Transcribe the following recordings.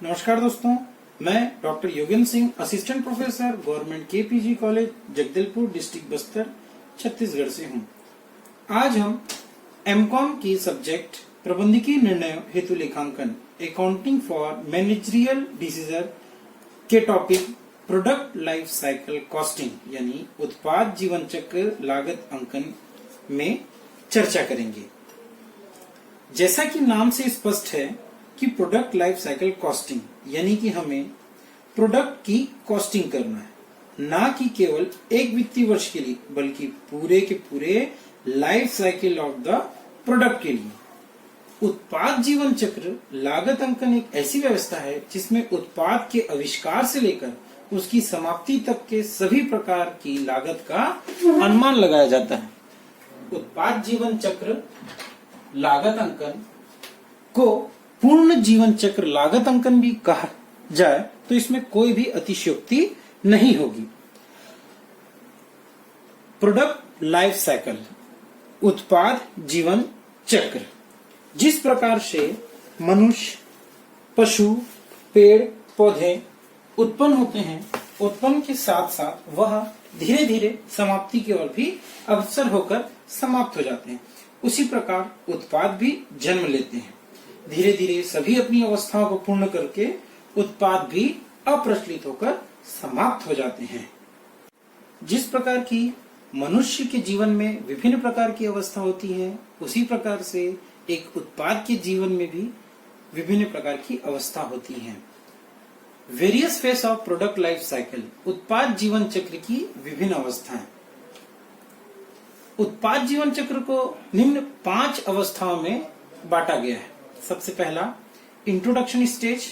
नमस्कार दोस्तों, मैं doctor Yogendra Singh, assistant professor government KPG college Jagdalpur, district Bastar, Chhattisgarh से हूं। आज हम एमकॉम की सब्जेक्ट प्रबंधकीय निर्णय हेतु लेखांकन अकाउंटिंग फॉर मैनेजरियल डिसीजन के topic product life cycle costing यानी उत्पाद जीवन चक्र लागत अंकन में चर्चा करेंगे। जैसा कि नाम से स्पष्ट है कि प्रोडक्ट लाइफ साइकिल कॉस्टिंग यानी कि हमें प्रोडक्ट की कॉस्टिंग करना है, ना कि केवल एक वित्तीय वर्ष के लिए बल्कि पूरे के पूरे life cycle of the product के लिए। उत्पाद जीवन चक्र लागत अंकन एक ऐसी व्यवस्था है जिसमें उत्पाद के आविष्कार से लेकर उसकी समाप्ति तक के सभी प्रकार की लागत का अनुमान लगाया जाता है। उत्पाद जीवन चक्र लागत अंकन को पूर्ण जीवन चक्र लागत अंकन भी कहा जाए तो इसमें कोई भी अतिशयोक्ति नहीं होगी। प्रोडक्ट लाइफ साइकिल उत्पाद जीवन चक्र जिस प्रकार से मनुष्य, पशु, पेड़ पौधे उत्पन्न होते हैं, उत्पन्न के साथ साथ वह धीरे धीरे समाप्ति की ओर भी अग्रसर होकर समाप्त हो जाते हैं। उसी प्रकार उत्पाद भी जन्म लेते हैं। धीरे धीरे सभी अपनी अवस्थाओं को पूर्ण करके उत्पाद भी अप्रचलित होकर समाप्त हो जाते हैं। जिस प्रकार की मनुष्य के जीवन में विभिन्न प्रकार की अवस्था होती है, उसी प्रकार से एक उत्पाद के जीवन में भी विभिन्न प्रकार की अवस्था होती है। Various face of product life cycle उत्पाद जीवन चक्र की विभिन्न अवस्थाएं। उत्पाद जीवन चक्र को निम्न 5 अवस्थाओं में बांटा गया है। सबसे पहला introduction stage,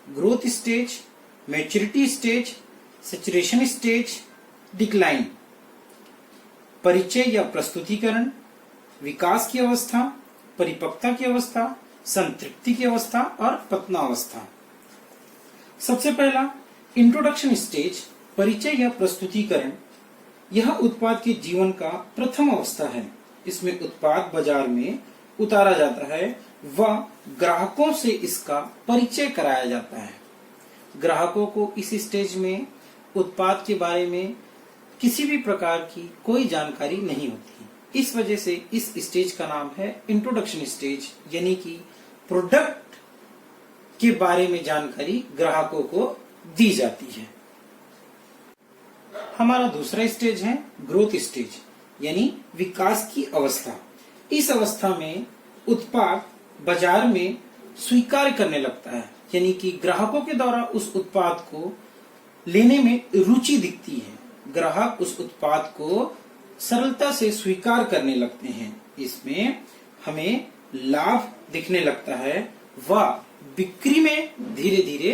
growth stage, maturity stage, saturation stage, decline. परिचय या प्रस्तुतिकरण, विकास की अवस्था, परिपक्वता की अवस्था, संतृप्ति की अवस्था और पतनावस्था। सबसे पहला इंट्रोडक्शन स्टेज, परिचय या प्रस्तुतिकरण। यह उत्पाद के जीवन का प्रथम अवस्था है। इसमें उत्पाद बाजार में उतारा जाता है व ग्राहकों से इसका परिचय कराया जाता है। ग्राहकों को इस स्टेज में उत्पाद के बारे में किसी भी प्रकार की कोई जानकारी नहीं होती। इस वजह से इस स्टेज का नाम है इंट्रोडक्शन स्टेज, यानी कि प्रोडक्ट के बारे में जानकारी ग्राहकों को दी जाती है। हमारा दूसरा स्टेज है ग्रोथ स्टेज, यानी विकास की अवस्था। इस अवस्था में उत्पाद बाजार में स्वीकार करने लगता है, यानी कि ग्राहकों के द्वारा उस उत्पाद को लेने में रुचि दिखती है। ग्राहक उस उत्पाद को सरलता से स्वीकार करने लगते हैं। इसमें हमें लाभ दिखने लगता है व बिक्री में धीरे धीरे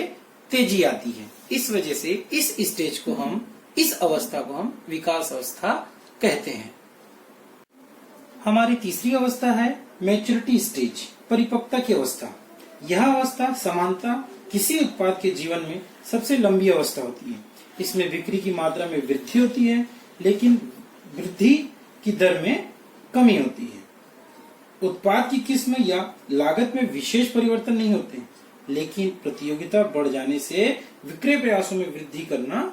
तेजी आती है। इस वजह से इस स्टेज को इस अवस्था को हम विकास अवस्था कहते हैं। हमारी तीसरी अवस्था है मैच्योरिटी स्टेज, परिपक्वता की अवस्था। यह अवस्था समानता किसी उत्पाद के जीवन में सबसे लंबी अवस्था होती है। इसमें बिक्री की मात्रा में वृद्धि होती है, लेकिन वृद्धि की दर में कमी होती है। उत्पाद की किस्म या लागत में विशेष परिवर्तन नहीं होते, लेकिन प्रतियोगिता बढ़ जाने से विक्रय प्रयासों में वृद्धि करना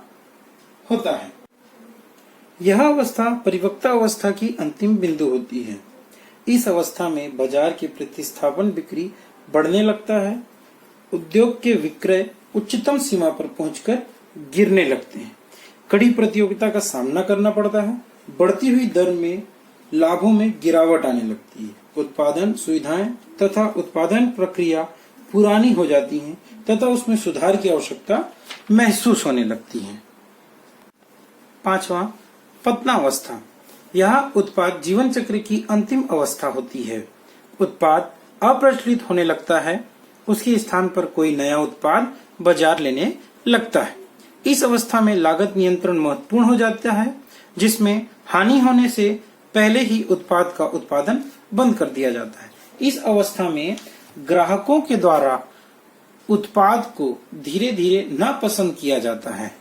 होता है। यह अवस्था परिपक्वता अवस्था की अंतिम बिंदु होती है। इस अवस्था में बाजार की प्रतिस्थापन बिक्री बढ़ने लगता है। उद्योग के विक्रय उच्चतम सीमा पर पहुंचकर गिरने लगते हैं। कड़ी प्रतियोगिता का सामना करना पड़ता है। बढ़ती हुई दर में लाभों में गिरावट आने लगती है। उत्पादन सुविधाएं तथा उत्पादन प्रक्रिया पुरानी हो जाती हैं तथा उसमें सुधार की आवश्यकता महसूस होने लगती है। 5वां पतनावस्था। यह उत्पाद जीवन चक्र की अंतिम अवस्था होती है। उत्पाद अप्रचलित होने लगता है, उसके स्थान पर कोई नया उत्पाद बाजार लेने लगता है। इस अवस्था में लागत नियंत्रण महत्वपूर्ण हो जाता है, जिसमें हानि होने से पहले ही उत्पाद का उत्पादन बंद कर दिया जाता है। इस अवस्था में ग्राहकों के द्वारा उत्पाद को धीरे धीरे नापसंद किया जाता है।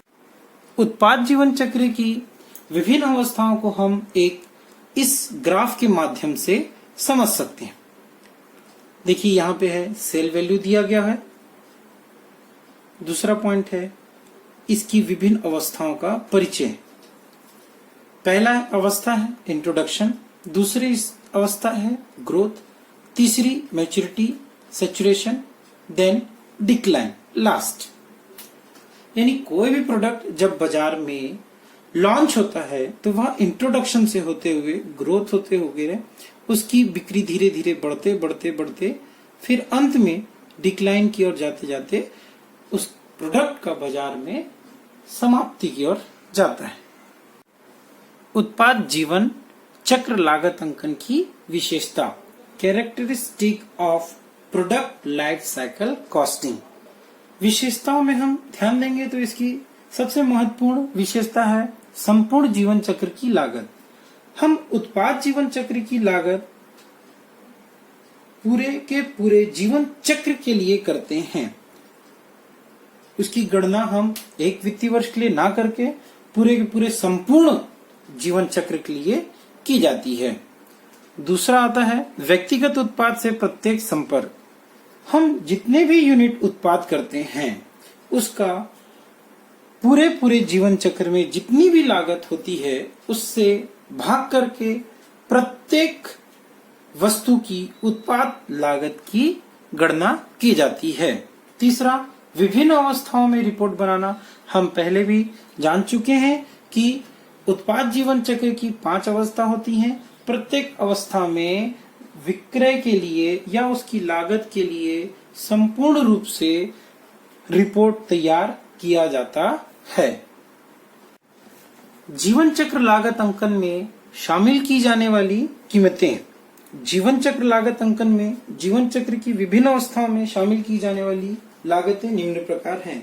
उत्पाद जीवन चक्र की विभिन्न अवस्थाओं को हम इस ग्राफ के माध्यम से समझ सकते हैं। देखिए यहाँ पे है सेल वैल्यू दिया गया है, दूसरा पॉइंट है इसकी विभिन्न अवस्थाओं का परिचय। पहला अवस्था है इंट्रोडक्शन, दूसरी अवस्था है ग्रोथ, तीसरी maturity, saturation, then decline, last. यानी कोई भी प्रोडक्ट जब बाजार में लॉन्च होता है तो वह इंट्रोडक्शन से होते हुए ग्रोथ होते हुए उसकी बिक्री धीरे धीरे बढ़ते बढ़ते बढ़ते फिर अंत में डिक्लाइन की ओर जाते जाते उस प्रोडक्ट का बाजार में समाप्ति की ओर जाता है। उत्पाद जीवन चक्र लागत अंकन की विशेषता, characteristic of product life cycle costing. विशेषताओं में हम ध्यान देंगे तो इसकी सबसे महत्वपूर्ण विशेषता है संपूर्ण जीवन चक्र की लागत। हम उत्पाद जीवन चक्र की लागत पूरे के पूरे जीवन चक्र के लिए करते हैं। उसकी गणना हम एक वित्तीय वर्ष के लिए ना करके पूरे के पूरे संपूर्ण जीवन चक्र के लिए की जाती है। दूसरा आता है व्यक्तिगत उत्पाद से प्रत्येक संपर्क। हम जितने भी यूनिट उत्पाद करते हैं उसका पूरे जीवन चक्र में जितनी भी लागत होती है उससे भाग करके प्रत्येक वस्तु की उत्पाद लागत की गणना की जाती है। तीसरा विभिन्न अवस्थाओं में रिपोर्ट बनाना। हम पहले भी जान चुके हैं कि उत्पाद जीवन चक्र की 5 अवस्था होती हैं। प्रत्येक अवस्था में विक्रय के लिए या उसकी लागत के लिए संपूर्ण रूप से रिपोर्ट तैयार किया जाता है। जीवन चक्र लागत अंकन में शामिल की जाने वाली कीमतें। जीवन चक्र लागत अंकन में जीवन चक्र की विभिन्न अवस्थाओं में शामिल की जाने वाली लागतें निम्न प्रकार हैं।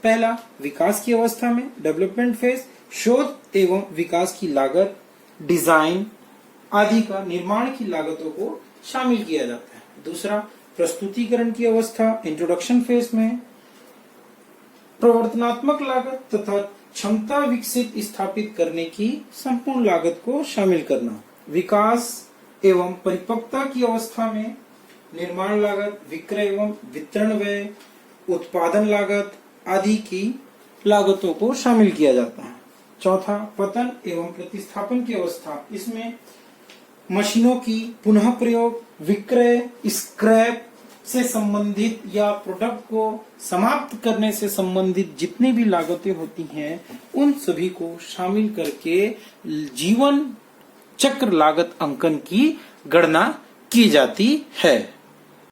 पहला, विकास की अवस्था में डेवलपमेंट फेज शोध एवं विकास की लागत, डिजाइन आदि का निर्माण की लागतों को शामिल किया जाता है। दूसरा, प्रस्तुतिकरण की अवस्था इंट्रोडक्शन फेज में प्रवर्तनात्मक लागत तथा क्षमता विकसित स्थापित करने की संपूर्ण लागत को शामिल करना। विकास एवं परिपक्वता की अवस्था में निर्माण लागत, विक्रय एवं वितरण व्यय, उत्पादन लागत आदि की लागतों को शामिल किया जाता है। चौथा, पतन एवं प्रतिस्थापन की अवस्था। इसमें मशीनों की पुनः प्रयोग, विक्रय, स्क्रैप से संबंधित या प्रोडक्ट को समाप्त करने से संबंधित जितनी भी लागतें होती हैं उन सभी को शामिल करके जीवन चक्र लागत अंकन की गणना की जाती है।